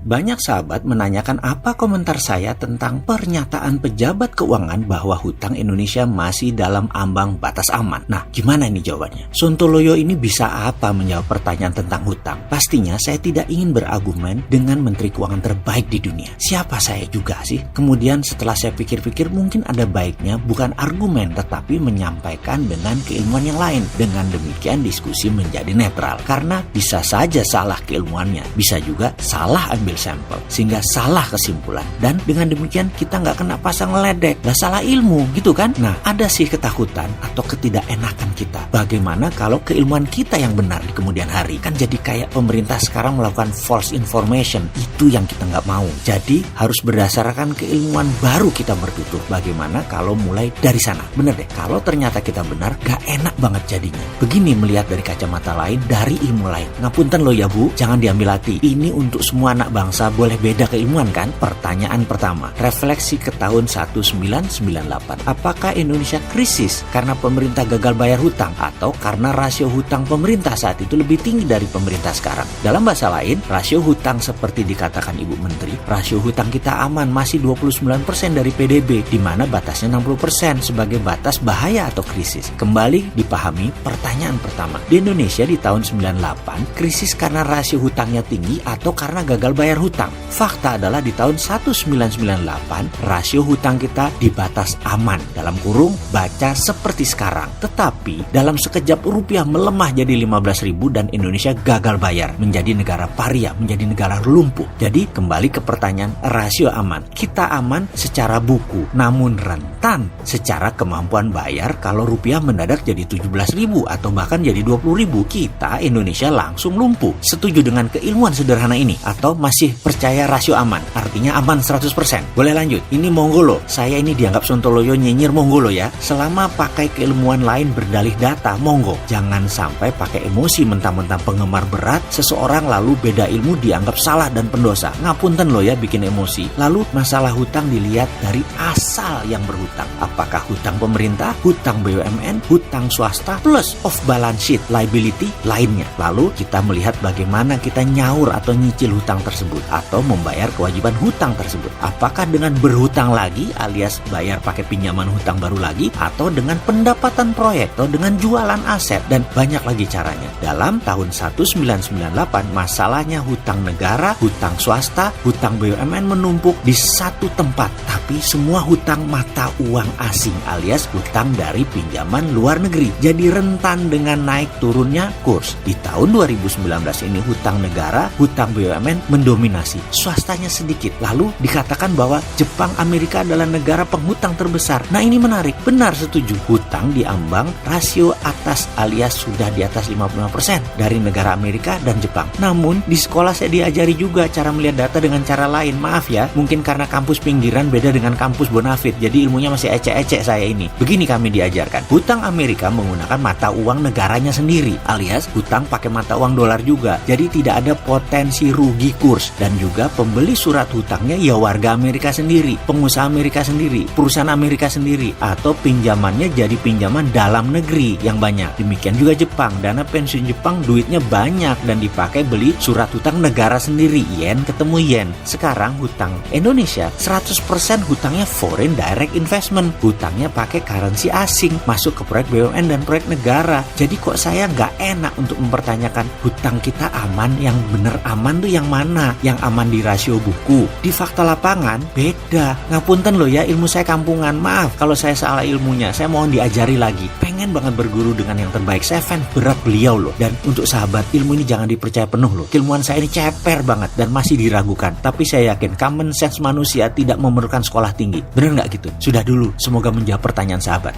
banyak sahabat menanyakan apa komentar saya tentang pernyataan pejabat keuangan bahwa hutang Indonesia masih dalam ambang batas aman. Nah, gimana ini jawabannya? Sontoloyo ini bisa apa menjawab pertanyaan tentang hutang? Pastinya saya tidak ingin berargumen dengan Menteri Keuangan terbaik di dunia. Siapa saya juga sih? Kemudian setelah saya pikir-pikir, mungkin ada baiknya bukan argumen tetapi menyampaikan dengan keilmuan yang lain. Dengan demikian diskusi menjadi netral. Karena bisa saja salah keilmuannya, bisa juga salah ambil sampel, sehingga salah kesimpulan. Dan dengan demikian kita nggak kena pasang ledek, nggak salah ilmu gitu kan. Nah, ada sih ketakutan atau ketidakenakan kita. Bagaimana kalau keilmuan kita yang benar di kemudian hari? Kan jadi kayak pemerintah sekarang melakukan false information. Itu yang kita nggak mau. Jadi harus berdasarkan keilmuan baru kita bertutur. Bagaimana kalau mulai dari sana? Bener deh, kalau ternyata kita benar, gak enak banget jadinya. Begini melihat dari kacamata lain, dari ilmu lain. Ngapunten loh ya Bu, jangan diambil hati. Ini untuk semua anak bangsa, boleh beda keilmuan kan? Pertanyaan pertama, refleksi ke tahun 1998. Apakah Indonesia krisis karena pemerintah gagal bayar hutang atau karena rasio hutang pemerintah saat itu lebih tinggi dari pemerintah sekarang? Dalam bahasa lain, rasio hutang seperti dikatakan Ibu Menteri, rasio hutang kita aman, masih 29% dari PDB, di mana batasnya 60% sebagai batas bahaya atau krisis. Kembali dipahami pertanyaan pertama. Di Indonesia di tahun 98, krisis karena rasio hutangnya tinggi atau karena gagal bayar hutang? Fakta adalah di tahun 1998, rasio hutang kita di batas aman. Dalam kurung, baca seperti sekarang. Tetapi, dalam sekejap rupiah melemah jadi 15.000 dan Indonesia gagal bayar. Menjadi negara paria, menjadi negara lumpuh. Jadi, kembali ke pertanyaan rasio aman. Kita aman secara buku, namun rentan secara kemampuan bayar kalau rupiah mendadak jadi 17.000 atau bahkan jadi 20.000. Kita Indonesia langsung lumpuh. Setuju dengan keilmuan sederhana ini atau masih percaya rasio aman? Artinya aman 100%. Boleh lanjut? Ini monggo loh. Saya ini dianggap Sontoloyo nyinyir, monggo loh ya. Selama pakai keilmuan lain berdalih data, monggo. Jangan sampai pakai emosi mentang-mentang penggemar berat seseorang lalu beda ilmu dianggap salah dan pendosa. Ngapunten loh ya bikin emosi. Lalu masalah hutang dilihat dari asal yang berhutang. Apakah hutang pemerintah, hutang BUMN, hutang swasta, plus off balance sheet liability lainnya. Lalu kita melihat bagaimana kita nyaur atau nyicil hutang tersebut atau membayar kewajiban hutang tersebut. Apakah dengan berhutang lagi alias bayar pakai pinjaman hutang baru lagi, atau dengan pendapatan proyek, atau dengan jualan aset, dan banyak lagi caranya. Dalam tahun 1998, masalahnya hutang negara, hutang swasta, hutang BUMN menumpuk di satu tempat, tapi semua hutang mata uang asing alias hutang dari pinjaman luar negeri. Jadi rentan dengan naik turunnya kurs. Di tahun 2019 ini hutang negara, hutang BUMN mendominasi, swastanya sedikit. Lalu dikatakan bahwa Jepang, Amerika adalah negara penghutang terbesar. Nah ini menarik, benar setuju. Hutang diambang rasio atas alias sudah di atas 55% dari negara Amerika dan Jepang. Namun di sekolah saya diajari juga cara melihat data dengan cara lain. Maaf ya, mungkin karena kampus pinggiran beda dengan kampus Bonafit, jadi ilmunya masih ecek-ecek saya ini. Begini kami diajarkan, hutang Amerika menggunakan mata uang negaranya sendiri alias hutang pakai mata uang dolar juga. Jadi tidak ada potensi rugi kurs, dan juga pembeli surat hutangnya ya warga Amerika sendiri, pengusaha Amerika sendiri, perusahaan Amerika sendiri, atau pinjamannya jadi pinjaman dalam negeri yang banyak. Demikian juga Jepang, dana pensiun Jepang duitnya banyak dan dipakai beli surat hutang negara sendiri, yen ketemu yen. Sekarang hutang Indonesia 100% hutangnya foreign direct investment, hutangnya pakai currency asing, masuk ke proyek BUMN dan proyek negara. Jadi kok saya nggak enak untuk mempertanyakan hutang kita aman? Yang bener aman tuh yang mana? Yang aman di rasio buku, di fakta lapangan beda. Ngapunten loh ya, ilmu saya kampungan, maaf kalau saya salah ilmunya, saya mohon diajari lagi. Pengen banget berguru dengan yang terbaik, saya fans berat beliau loh. Dan untuk sahabat, ilmu ini jangan dipercaya penuh loh. Ilmuwan saya ini ceper banget dan masih diragukan. Tapi saya yakin common sense manusia tidak memerlukan sekolah tinggi. Bener nggak gitu? Sudah dulu, semoga menjawab pertanyaan sahabat.